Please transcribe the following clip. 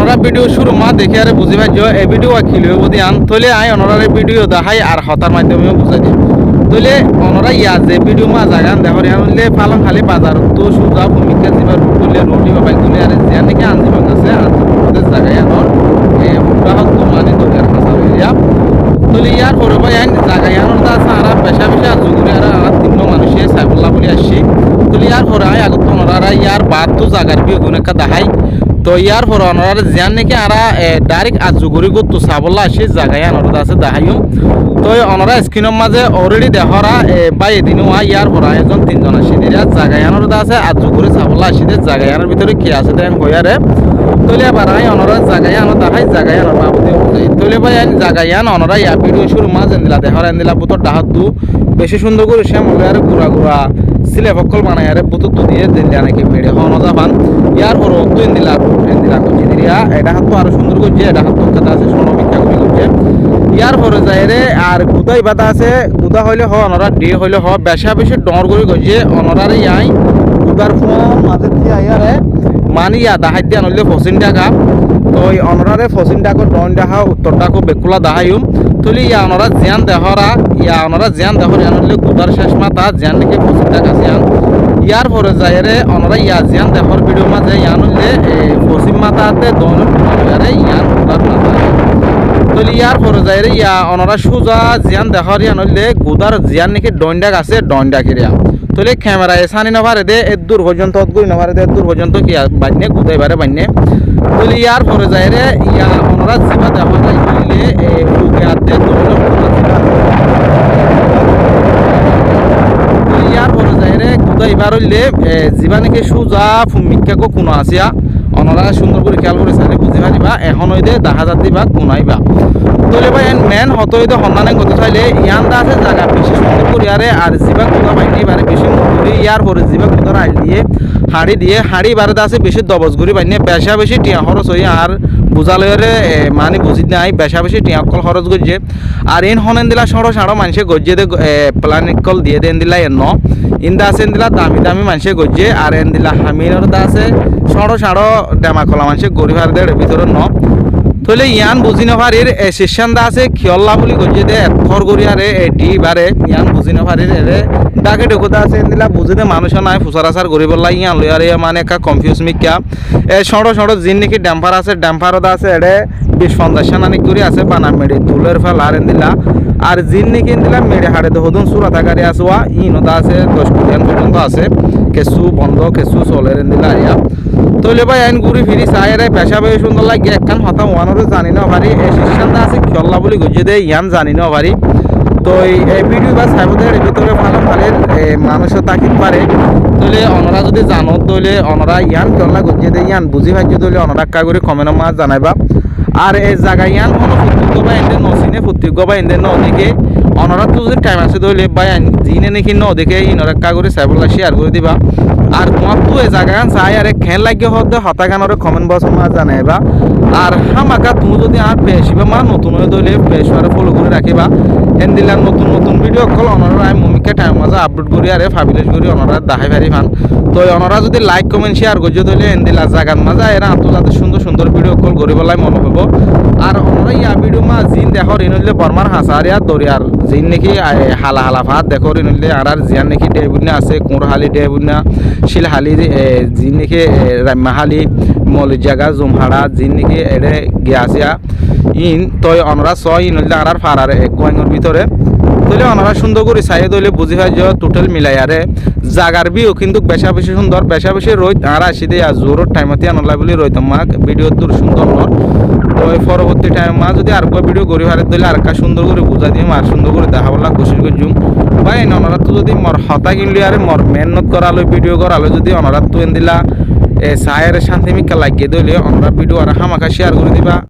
অনরা video শুরু মা দেখে আরে বুঝি ভাই এই ভিডিও আঁকিলে বুঝি আন তলে আই অনরার ভিডিও দেখাই আর হতার মাধ্যমেও বুঝাই দিই তলে অনরা ইয়া যে ভিডিও মা জাগান দেখরে আনলে পালং খালি বাজার তো সুজা ভূমিকা দিবার তুলে রুটি বাবাই তুলে আরে যে নাকি আনজিবাং আছে আনজিবাং জায়গায় আনর এই উদাহরণ তো মানে দরকার হাসা হইয়া তলে ইয়ার পরে ভাই আইন জায়গায় আনর দা আছে আর পেশা পেশা জুগুরে আর তিন মানুষে সাইফুল্লাহ বলে আসছি তলে ইয়ার পরে আই আগত অনরা ইয়ার বাদ তো জায়গার বিয়ে গুণ একটা দেখাই তো ইয়ার পর অনরা জিয়ান নাকি আরা ডাইরেক্ট আজুগুড়ি গো সাবল্লা আসি জায়গায় অনরা আছে দেখাইম তো অনরা স্ক্রিনের মাঝে অলরেডি দেখরা বাই এদিন ইয়ার পর এজন তিনজন আসি দিরা জায়গায় অনরা আছে আজুগুড়ি সাবল্লা আসি দে জায়গায় আনার ভিতরে কি আছে দেন হইয়ারে তলে এবার আই অনরা জায়গায় আনা দেখাই জায়গায় আনার বাবুতে বুঝাই তলে ভাই আইন জায়গায় আন অনরা ইয়া ভিডিও শুরু মাঝ এন্দিলা দেখরা এন্দিলা বুতর ডাহাত দু বেশি সুন্দর করে শ্যামলে আর গুড়া গুড়া সিলে ফকল বানাই আরে বুতর তো দিয়ে দিলা নাকি মেড়ে হন যাবান ইয়ার পর তো এন্দিলা করছি দিরিয়া এটা হাত তো আরো সুন্দর করছে এটা হাত তো কথা আছে সোনো মিথ্যা করে করছে ইয়ার পরে যায় রে আর গুদাই বাতা আছে গুদা হইলে হ অনরা ডে হইলে হ বেশা বেশি ডর করে করছে অনরারে ইয়াই গুদার ফোন মাঝে দিয়ে আয়ারে মানি ইয়া দাহাই দিয়া নইলে 25 টাকা তো এই অনরারে 25 টাকা ডন দেখা উত্তর টাকা বেকুলা দাহাইম তুলি ইয়া অনরা জিয়ান দেহরা ইয়া অনরা জিয়ান দেহরে আনলে গুদার শেষ মাথা জিয়ান নাকি 25 টাকা জিয়ান ইয়ার পরে যায় রে অনরা ইয়া জিয়ান দেখর ভিডিও মাঝে ইয়ান হইলে পশ্চিম মাথাতে দন ইয়ারে ইয়ান গুদার মাথা তলি ইয়ার পরে যায় রে ইয়া অনরা সুজা জিয়ান দেখর ইয়ান হইলে গুদার জিয়ান নাকি ডন্ডা আছে ডন্ডা কিরিয়া তলে ক্যামেরায় সানি নভারে দে এর দূর পর্যন্ত অদগুই নভারে দে দূর পর্যন্ত কি বান্নে গুদাই বারে বান্নে তলে ইয়ার পরে যায় রে ইয়া অনরা জিবা দেখর হইলে বুকে আতে দৌড় ইয়ার পরে যায় রে গুদাই বার হইলে জিবা নাকি সুজা ফুমিকা কো কোনো আসিয়া অনরা সুন্দর করে খেয়াল করে সারি বুঝি পারিবা এখন হইতে দেখা যাতি বা কোনাইবা তলে ভাই মেন হত হইতে হন্নানে গত চাইলে ইয়ানটা আছে জায়গা বেশি সুন্দর করে আরে আর জিবা গুদা বাইনি বারে বেশি করে ইয়ার পরে জিবা গুদার আইল দিয়ে হাড়ি বারে আছে বেশি দবজ গুড়ি বাইনি বেশা বেশি টিয়া খরচ হই আর বুঝালয়রে মানে বুঝি নাই বেশা বেশি টিয়া কল খরচ গজে আর ইন হনেন দিলা সড়ো সাড়ো মানুষে গজে দে প্লানিক কল দিয়ে দেন দিলা এন ইন্দা আছে দিলা দামি দামি মানুষে গজে আর এন দিলা হামিনর দা আছে সড়ো সাড়ো ডেমা কলা মানুষে গরিব আর দেড় ভিতরে তলে ইয়ান বুঝি নভারির শিষ্যান্দা আছে খিয়ল্লা বলি গজে দে থর গড়িয়ারে ডি বারে ইয়ান বুঝি নভারির এরে ডাকে ডকুতা আছে দিলা বুঝি দে মানুষ নাই ফুসারাসার গরিব ইয়ান লয়ারে মানে একটা কনফিউজ মিকা সড়ো সড়ো জিন নাকি ড্যাম্পার আছে ড্যাম্পারও আছে এড়ে 20-50 নানি করে আছে বানা মেডি তুলের ফেল আর দিলা আর জিন নাকি দিলা মেডে হাড়ে তো হদুন সুরাতা গাড়ি আসোয়া ইনতা আছে 10 কোটি পর্যন্ত আছে কেসু বন্ধ কেসু চলের দিলা ইয়া তলে ভাই আইন ঘুরি ফিরি চাইরে পেশা বেশি সুন্দর লাগে একখান হতা ওয়ানরে জানি না ভারি এই সিদ্ধান্ত আছে খেলা বলি গজে দে ইয়ান জানি না ভারি তো এই ভিডিও বা সাইবদের ভিতরে ভালো ভালের মানুষও তাকিত পারে তলে অনরা যদি জানো তলে অনরা ইয়ান খেলা গজে দে ইয়ান বুঝি ভাজ্য তলে অনরা কা করে কমেন্ট মা জানাইবা আর এই জায়গা ইয়ান কোনো ফুটবল বা এন্ডে নসিনে ফুটবল বা এন্ডে ন দেখে অনরা তো যদি টাইম আছে তলে বা জিনে নাকি ন দেখে ইনরা কা করে সাইবলা শেয়ার করে দিবা আর তোমার তো এই জায়গা চাই আর খেল লাগে হতে হতাগানোর কমেন্ট বক্স মা জানাইবা আর হামাকা তুমি যদি আর বেশিবা মা নতুন হয়ে দলে বেশ ফলো করে রাখিবা এন দিলাম নতুন নতুন ভিডিও কল অনরা আমি মমিকা টাইম মাঝে আপলোড করি আর ফাবিলেশ করি অনরা দেখাই পারি ফান তো অনরা যদি লাইক কমেন্ট শেয়ার করছে তাহলে এন দিলা জায়গার মাঝে এরা আন্তর্জাতিক সুন্দর সুন্দর ভিডিও কল করিবলাই মনে হবো আর অনরা ইয়া ভিডিও মা জিন দেখো রিনলে বর্মার হাসারিয়া দরিয়ার জিন নাকি হালা হালা ভাত দেখো রিনলে আর জিয়ান নাকি ডেবুনা আছে কুঁড়হালি ডেবুনা শিলহালি জিন নাকি রাম্মাহালি মলির জায়গা জুমহাড়া জিন নাকি এড়ে গিয়াছিয়া ইন তই অনরা ছয় ইন হইলে আর ফারার এক কোয়াইঙর ভিতরে তইলে অনরা সুন্দর করে চাইয়ে তইলে বুঝি পাই যে টোটাল মিলাই আরে জাগার বিও কিন্তু বেশা বেশি সুন্দর বেশা বেশি রোদ আর আসি দে জোরের টাইমতে আনলা বলি রইতাম মাক ভিডিও দূর সুন্দর নর তো পরবর্তী টাইম মা যদি আর ভিডিও করি হারে তইলে আর সুন্দর করে বুঝা দিম আর সুন্দর করে দেখাবলা কোশিশ করছুম ভাই অনরা তো যদি মর হতা কিনলি আরে মর মেহনত করালো ভিডিও করালো যদি অনরা তো এন দিলা সায়ের শান্তি মিকা লাগিয়ে দিলে আমরা ভিডিও আর হামাখা শেয়ার করে দিবা।